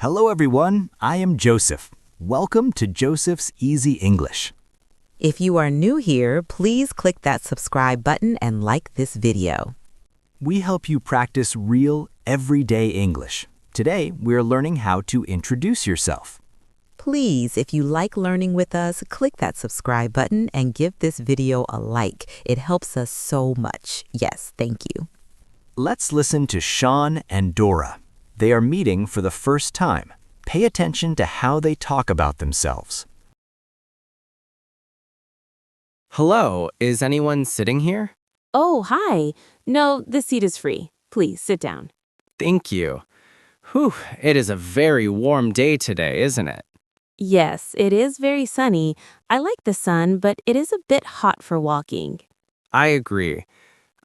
Hello everyone, I am Joseph. Welcome to Joseph's Easy English. If you are new here, please click that subscribe button and like this video. We help you practice real, everyday English. Today, we're learning how to introduce yourself. Please, if you like learning with us, click that subscribe button and give this video a like. It helps us so much. Yes, thank you. Let's listen to Sean and Dora. They are meeting for the first time. Pay attention to how they talk about themselves. Hello, is anyone sitting here? Oh, hi. No, this seat is free. Please sit down. Thank you. Whew, it is a very warm day today, isn't it? Yes, it is very sunny. I like the sun, but it is a bit hot for walking. I agree.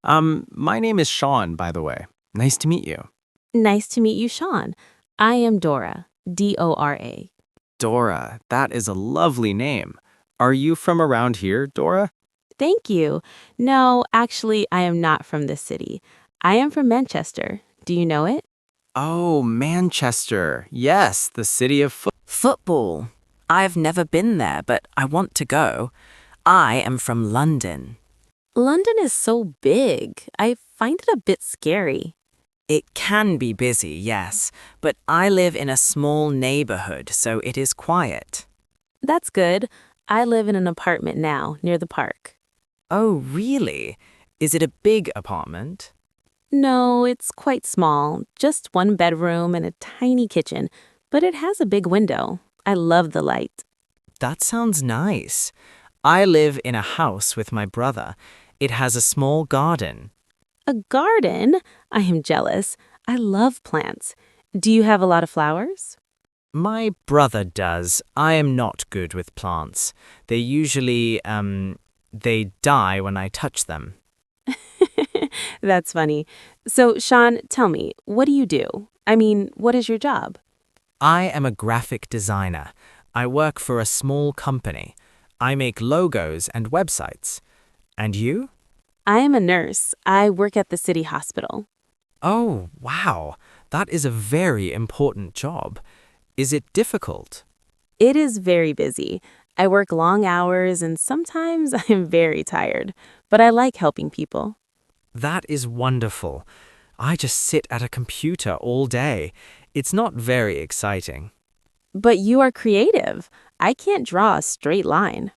My name is Sean, by the way. Nice to meet you. Nice to meet you, Sean. I am Dora, D-O-R-A. Dora, that is a lovely name. Are you from around here, Dora? Thank you. No, actually, I am not from this city. I am from Manchester. Do you know it? Oh, Manchester. Yes, the city of Football. I've never been there, but I want to go. I am from London. London is so big. I find it a bit scary. It can be busy, yes, but I live in a small neighborhood, so it is quiet. That's good. I live in an apartment now, near the park. Oh, really? Is it a big apartment? No, it's quite small. Just one bedroom and a tiny kitchen, but it has a big window. I love the light. That sounds nice. I live in a house with my brother. It has a small garden. A garden? I am jealous. I love plants. Do you have a lot of flowers? My brother does. I am not good with plants. They usually, they die when I touch them. That's funny. So, Sean, tell me, what do you do? I mean, what is your job? I am a graphic designer. I work for a small company. I make logos and websites. And you? I am a nurse. I work at the city hospital. Oh, wow. That is a very important job. Is it difficult? It is very busy. I work long hours and sometimes I am very tired, but I like helping people. That is wonderful. I just sit at a computer all day. It's not very exciting. But you are creative. I can't draw a straight line.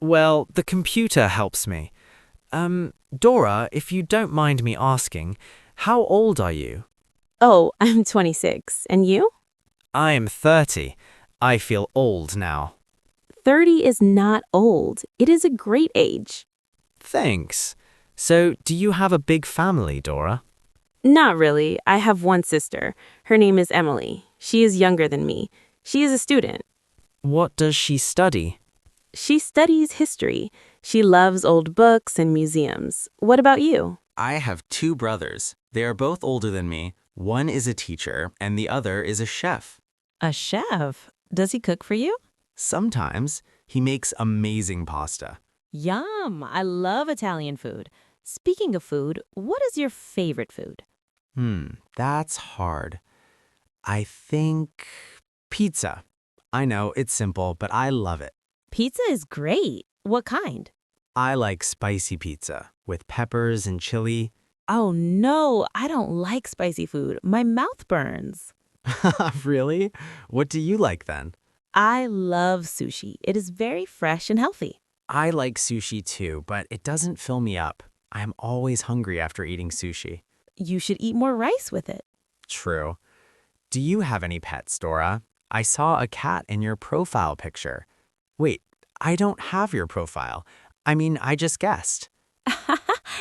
Well, the computer helps me. Dora, if you don't mind me asking, how old are you? Oh, I'm 26. And you? I am 30. I feel old now. 30 is not old. It is a great age. Thanks. So, do you have a big family, Dora? Not really. I have one sister. Her name is Emily. She is younger than me. She is a student. What does she study? She studies history. She loves old books and museums. What about you? I have two brothers. They are both older than me. One is a teacher, and the other is a chef. A chef? Does he cook for you? Sometimes he makes amazing pasta. Yum! I love Italian food. Speaking of food, what is your favorite food? That's hard. I think pizza. I know, it's simple, but I love it. Pizza is great. What kind? I like spicy pizza with peppers and chili. Oh no, I don't like spicy food. My mouth burns. Really? What do you like then? I love sushi. It is very fresh and healthy. I like sushi too, but it doesn't fill me up. I am always hungry after eating sushi. You should eat more rice with it. True. Do you have any pets, Dora? I saw a cat in your profile picture. Wait, I don't have your profile. I mean, I just guessed.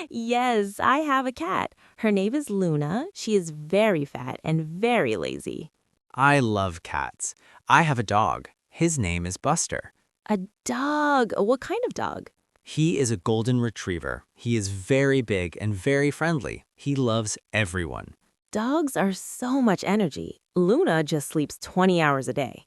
Yes, I have a cat. Her name is Luna. She is very fat and very lazy. I love cats. I have a dog. His name is Buster. A dog? What kind of dog? He is a golden retriever. He is very big and very friendly. He loves everyone. Dogs are so much energy. Luna just sleeps 20 hours a day.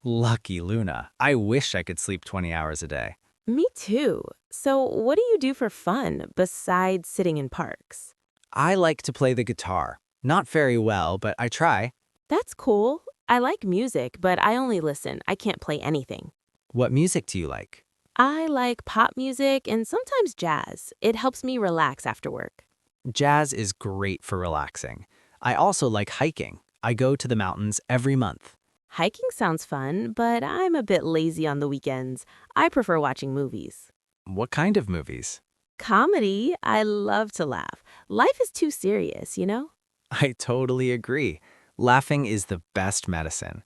Lucky Luna. I wish I could sleep 20 hours a day. Me too. So what do you do for fun besides sitting in parks? I like to play the guitar. Not very well, but I try. That's cool. I like music, but I only listen. I can't play anything. What music do you like? I like pop music and sometimes jazz. It helps me relax after work. Jazz is great for relaxing. I also like hiking. I go to the mountains every month. Hiking sounds fun, but I'm a bit lazy on the weekends. I prefer watching movies. What kind of movies? Comedy, I love to laugh. Life is too serious, you know? I totally agree. Laughing is the best medicine.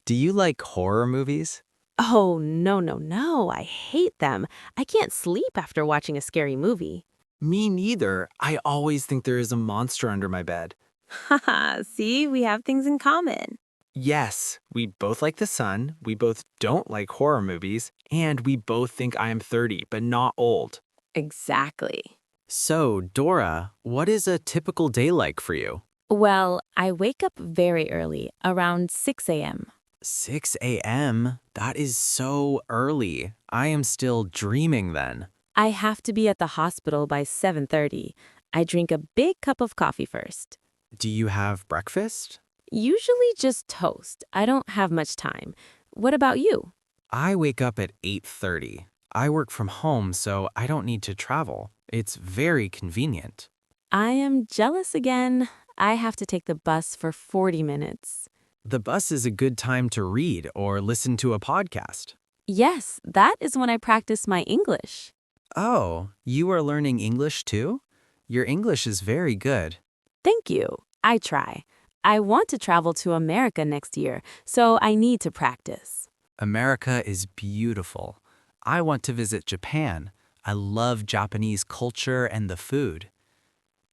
Do you like horror movies? Oh, no, no, no. I hate them. I can't sleep after watching a scary movie. Me neither. I always think there is a monster under my bed. Haha, see, we have things in common. Yes, we both like the sun, we both don't like horror movies, and we both think I am 30, but not old. Exactly. So, Dora, what is a typical day like for you? Well, I wake up very early, around 6 a.m. 6 a.m.? That is so early. I am still dreaming then. I have to be at the hospital by 7:30. I drink a big cup of coffee first. Do you have breakfast? Usually just toast. I don't have much time. What about you? I wake up at 8:30. I work from home, so I don't need to travel. It's very convenient. I am jealous again. I have to take the bus for 40 minutes. The bus is a good time to read or listen to a podcast. Yes, that is when I practice my English. Oh, you are learning English too? Your English is very good. Thank you. I try. I want to travel to America next year, so I need to practice. America is beautiful. I want to visit Japan. I love Japanese culture and the food.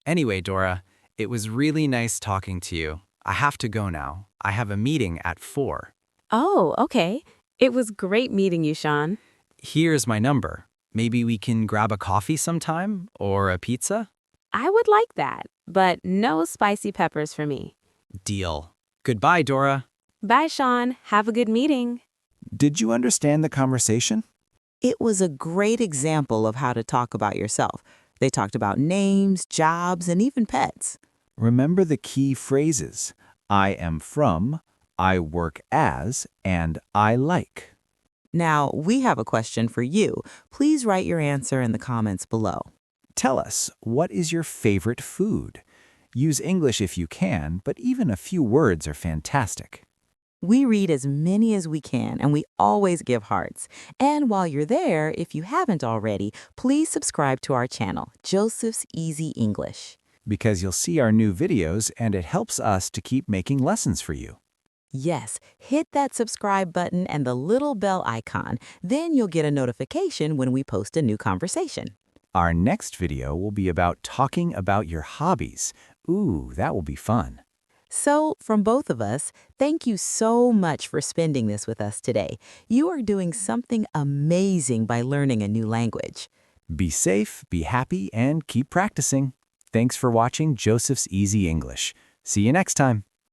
Anyway, Dora, it was really nice talking to you. I have to go now. I have a meeting at 4. Oh, okay. It was great meeting you, Sean. Here's my number. Maybe we can grab a coffee sometime or a pizza? I would like that, but no spicy peppers for me. Deal. Goodbye, Dora. Bye, Sean. Have a good meeting. Did you understand the conversation? It was a great example of how to talk about yourself. They talked about names, jobs, and even pets. Remember the key phrases. I am from, I work as, and I like. Now, we have a question for you. Please write your answer in the comments below. Tell us, what is your favorite food? Use English if you can, but even a few words are fantastic. We read as many as we can, and we always give hearts. And while you're there, if you haven't already, please subscribe to our channel, Joseph's Easy English. Because you'll see our new videos and it helps us to keep making lessons for you. Yes, hit that subscribe button and the little bell icon. Then you'll get a notification when we post a new conversation. Our next video will be about talking about your hobbies. Ooh, that will be fun. So, from both of us, thank you so much for spending this with us today. You are doing something amazing by learning a new language. Be safe, be happy, and keep practicing. Thanks for watching Joseph's Easy English. See you next time.